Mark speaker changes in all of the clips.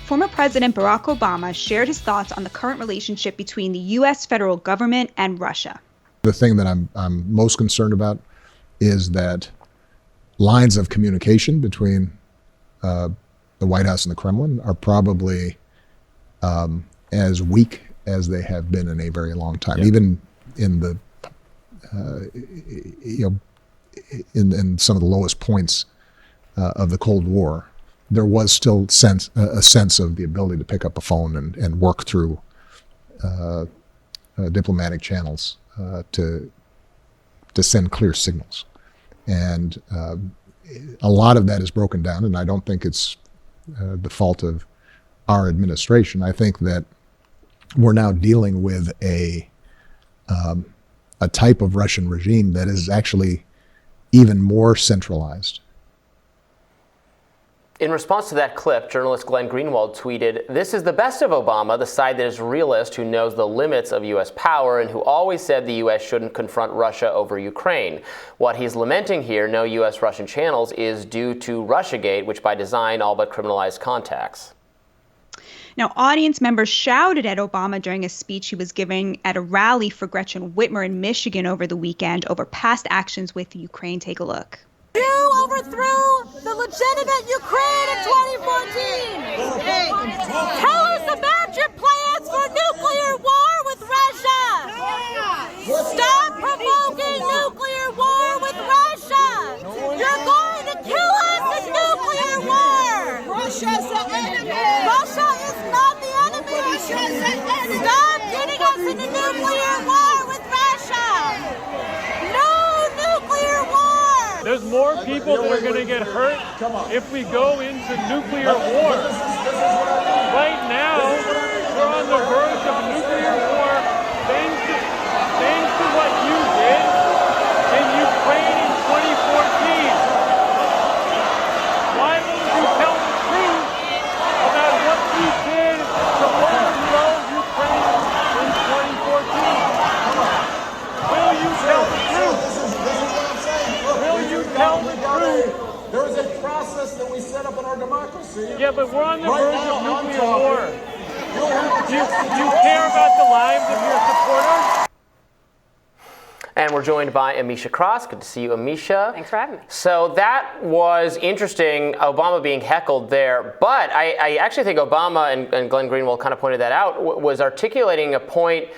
Speaker 1: former President Barack Obama shared his thoughts on the current relationship between the U.S. federal government and Russia.
Speaker 2: The thing that I'm most concerned about is that lines of communication between the White House and the Kremlin are probably as weak as they have been in a very long time. Even in the in some of the lowest points of the Cold War, there was still a sense of the ability to pick up a phone and work through diplomatic channels to send clear signals. And a lot of that is broken down, and I don't think it's the fault of our administration. I think that we're now dealing with a type of Russian regime that is actually even more centralized.
Speaker 3: In response to that clip, journalist Glenn Greenwald tweeted, "This is the best of Obama, the side that is realist, who knows the limits of U.S. power, and who always said the U.S. shouldn't confront Russia over Ukraine. What he's lamenting here, no U.S.-Russian channels, is due to Russiagate, which by design all but criminalized contacts."
Speaker 1: Now, audience members shouted at Obama during a speech he was giving at a rally for Gretchen Whitmer in Michigan over the weekend over past actions with Ukraine. Take a look.
Speaker 4: You overthrew the legitimate Ukraine in 2014. Tell us about your plans for nuclear war with Russia. Stop provoking nuclear war with Russia. You're going to kill us in nuclear war. Russia's the enemy. Russia is not the enemy. Russia's the enemy. Stop getting us into nuclear war with Russia. No nuclear war.
Speaker 5: There's more people that are going to get hurt if we go into nuclear war. Right now, we're on the verge of nuclear war thanks to what you did in Ukraine in 2014. Why won't you tell the truth about what you did to overthrow Ukraine in 2014? Will you tell the truth? Will you tell the truth?
Speaker 6: There is a process that we set up in our democracy.
Speaker 5: Yeah, but we're on the verge of nuclear war. Do you care about the lives of your supporters?
Speaker 3: And we're joined by Amisha Cross. Good to see you, Amisha.
Speaker 7: Thanks for having me.
Speaker 3: So that was interesting, Obama being heckled there. But I actually think Obama, and Glenn Greenwald kind of pointed that out, was articulating a point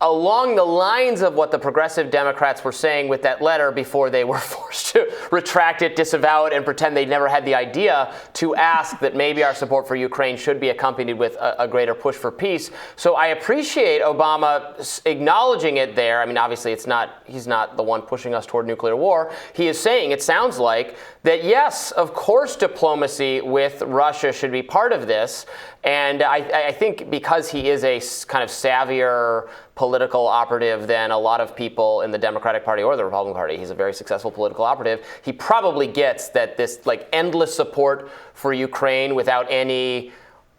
Speaker 3: along the lines of what the progressive Democrats were saying with that letter before they were forced to retract it, disavow it, and pretend they never had the idea to ask that maybe our support for Ukraine should be accompanied with a greater push for peace. So I appreciate Obama acknowledging it there. I mean, obviously he's not the one pushing us toward nuclear war. He is saying, it sounds like, that yes, of course diplomacy with Russia should be part of this. And I think because he is a kind of savvier political operative than a lot of people in the Democratic Party or the Republican Party, he's a very successful political operative, he probably gets that this like endless support for Ukraine without any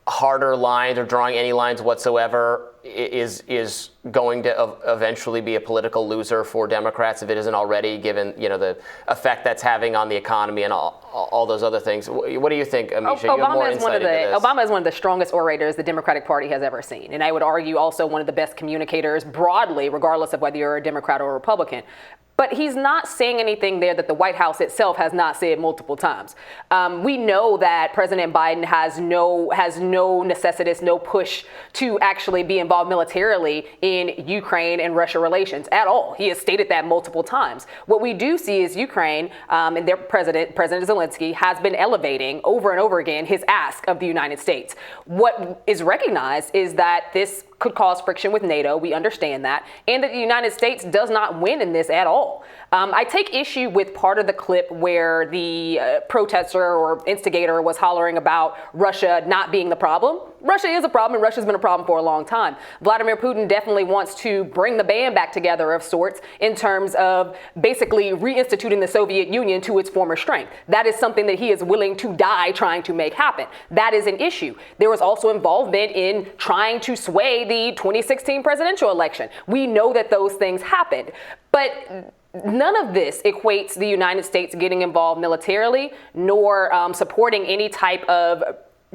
Speaker 3: harder lines or drawing any lines whatsoever is going to eventually be a political loser for Democrats if it isn't already, given the effect that's having on the economy and all those other things. What do you think, Amisha?
Speaker 7: Obama is one of the strongest orators the Democratic Party has ever seen, and I would argue also one of the best communicators broadly, regardless of whether you're a Democrat or a Republican. But he's not saying anything there that the White House itself has not said multiple times. We know that President Biden has no necessitous, no push to actually be involved militarily in Ukraine and Russia relations at all. He has stated that multiple times. What we do see is Ukraine and their President Zelensky, has been elevating over and over again his ask of the United States. What is recognized is that this could cause friction with NATO. We understand that. And that the United States does not win in this at all. I take issue with part of the clip where the protester or instigator was hollering about Russia not being the problem. Russia is a problem, and Russia's been a problem for a long time. Vladimir Putin definitely wants to bring the band back together of sorts in terms of basically reinstituting the Soviet Union to its former strength. That is something that he is willing to die trying to make happen. That is an issue. There was also involvement in trying to sway the 2016 presidential election. We know that those things happened. But none of this equates the United States getting involved militarily, nor supporting any type of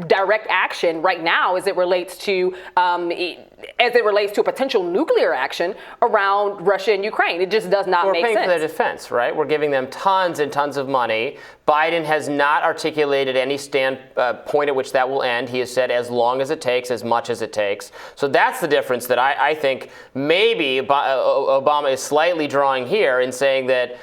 Speaker 7: direct action right now as it relates to a potential nuclear action around Russia and Ukraine. It just does not make sense.
Speaker 3: We're paying for their defense, right? We're giving them tons and tons of money. Biden has not articulated any point at which that will end. He has said as long as it takes, as much as it takes. So that's the difference that I think maybe Obama is slightly drawing here in saying that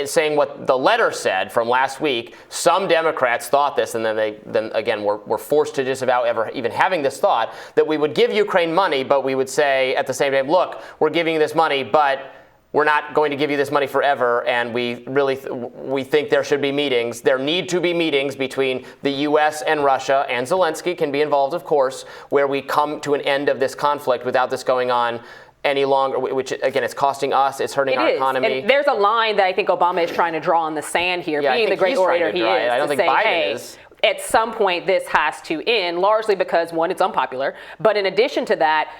Speaker 3: saying what the letter said from last week. Some Democrats thought this, and then again were forced to disavow ever even having this thought, that we would give Ukraine money, but we would say at the same time, look, we're giving you this money, but we're not going to give you this money forever, and we think there should be meetings. There need to be meetings between the U.S. and Russia, and Zelensky can be involved, of course, where we come to an end of this conflict without this going on any longer, which, again, it's costing us, it's hurting our economy.
Speaker 7: And there's a line that I think Obama is trying to draw in the sand here, being the great orator he is.
Speaker 3: I don't think Biden is.
Speaker 7: At some point, this has to end, largely because, one, it's unpopular. But in addition to that,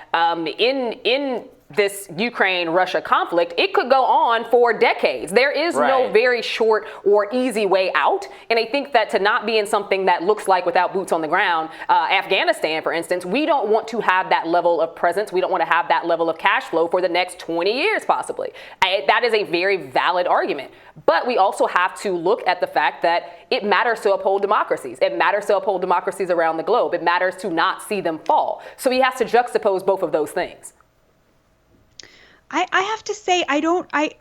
Speaker 7: in this Ukraine-Russia conflict, it could go on for decades. There is no very short or easy way out. And I think that to not be in something that looks like, without boots on the ground, Afghanistan, for instance, we don't want to have that level of presence. We don't want to have that level of cash flow for the next 20 years, possibly. That is a very valid argument. But we also have to look at the fact that it matters to uphold democracies. It matters to uphold democracies around the globe. It matters to not see them fall. So he has to juxtapose both of those things.
Speaker 1: I have to say,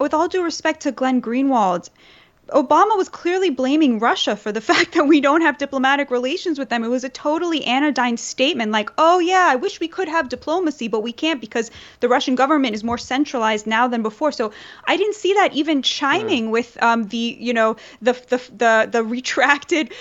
Speaker 1: with all due respect to Glenn Greenwald, Obama was clearly blaming Russia for the fact that we don't have diplomatic relations with them. It was a totally anodyne statement, like, oh yeah, I wish we could have diplomacy, but we can't because the Russian government is more centralized now than before. So I didn't see that even chiming with the retracted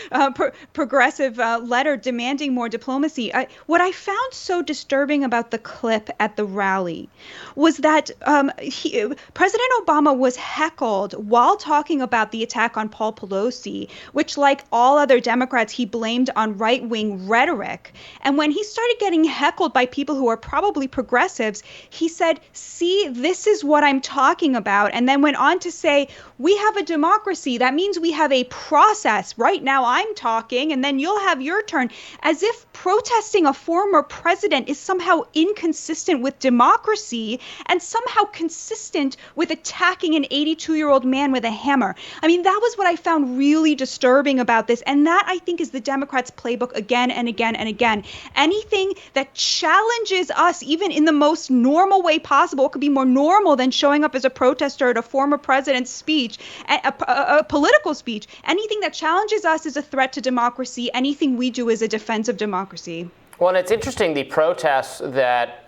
Speaker 1: progressive letter demanding more diplomacy. What I found so disturbing about the clip at the rally was that President Obama was heckled while talking about the attack on Paul Pelosi, which, like all other Democrats, he blamed on right-wing rhetoric. And when he started getting heckled by people who are probably progressives, he said, see, this is what I'm talking about. And then went on to say, we have a democracy. That means we have a process. Right now I'm talking, and then you'll have your turn. As if protesting a former president is somehow inconsistent with democracy and somehow consistent with attacking an 82-year-old man with a hammer. I mean, that was what I found really disturbing about this. And that, I think, is the Democrats' playbook again and again and again. Anything that challenges us, even in the most normal way possible, it could be more normal than showing up as a protester at a former president's speech, a political speech. Anything that challenges us is a threat to democracy. Anything we do is a defense of democracy.
Speaker 3: Well, and it's interesting, the protests that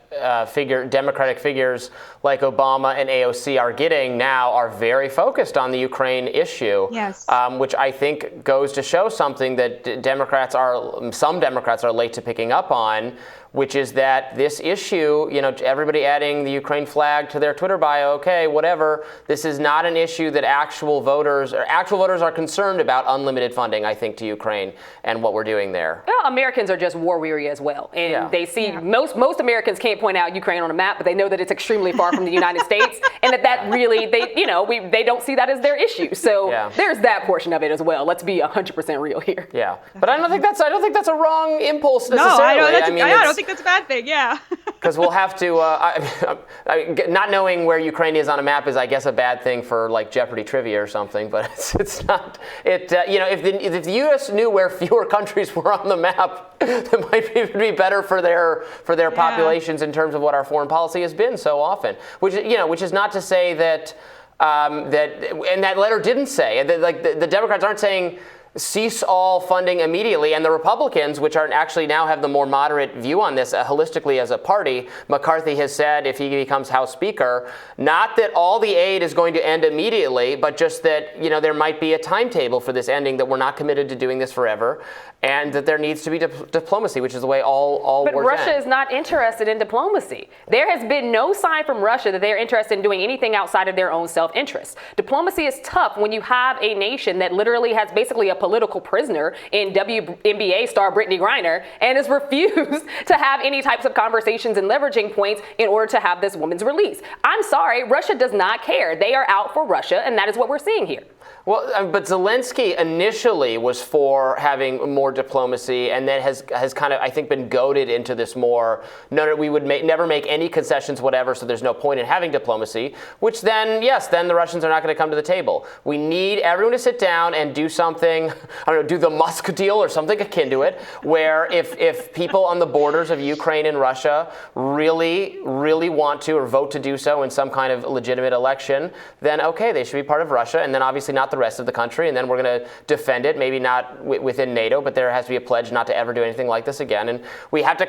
Speaker 3: Democratic figures like Obama and AOC are getting now are very focused on the Ukraine issue,
Speaker 1: yes.
Speaker 3: Which I think goes to show something that some Democrats are late to picking up on, which is that this issue, everybody adding the Ukraine flag to their Twitter bio, okay, whatever. This is not an issue that actual voters are concerned about unlimited funding, I think, to Ukraine and what we're doing there.
Speaker 7: Well, Americans are just war weary as well. And they see most Americans can't point out Ukraine on a map, but they know that it's extremely far from the United States, and that really, they don't see that as their issue. So there's that portion of it as well. Let's be 100% real here.
Speaker 3: Yeah. But I don't think that's a wrong impulse necessarily.
Speaker 1: No, I don't think that's a bad thing, yeah.
Speaker 3: Because we'll have to, not knowing where Ukraine is on a map is, I guess, a bad thing for like Jeopardy trivia or something. But it's not. If the U.S. knew where fewer countries were on the map, it might be better for their populations in terms of what our foreign policy has been so often. Which is not to say that and that letter didn't say that, the Democrats aren't saying cease all funding immediately, and the Republicans, which are actually now have the more moderate view on this holistically as a party, McCarthy has said if he becomes House Speaker, not that all the aid is going to end immediately, but just that there might be a timetable for this ending, that we're not committed to doing this forever, and that there needs to be diplomacy, which is the way all wars end.
Speaker 7: But Russia is not interested in diplomacy. There has been no sign from Russia that they're interested in doing anything outside of their own self-interest. Diplomacy is tough when you have a nation that literally has basically a political prisoner in WNBA star Brittany Griner and has refused to have any types of conversations and leveraging points in order to have this woman's release. I'm sorry, Russia does not care. They are out for Russia, and that is what we're seeing here.
Speaker 3: Well, but Zelensky initially was for having more diplomacy, and then has kind of, I think, been goaded into this more, no, we would never make any concessions, whatever, so there's no point in having diplomacy, which then, yes, then the Russians are not going to come to the table. We need everyone to sit down and do something, I don't know, do the Musk deal or something akin to it, where if people on the borders of Ukraine and Russia really, really want to or vote to do so in some kind of legitimate election, then okay, they should be part of Russia, and then obviously not the rest of the country, and then we're going to defend it, maybe not within NATO, but there has to be a pledge not to ever do anything like this again. And we have to,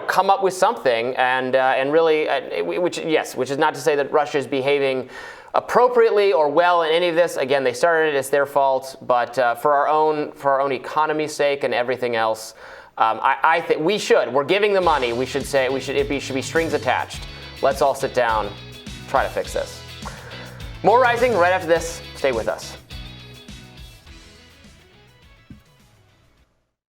Speaker 3: come up with something, and really, which is not to say that Russia is behaving appropriately or well in any of this. Again, they started it; it's their fault. But for our own economy's sake and everything else, I think we should. We're giving the money. We should say it should be strings attached. Let's all sit down, try to fix this. More Rising right after this. Stay with us.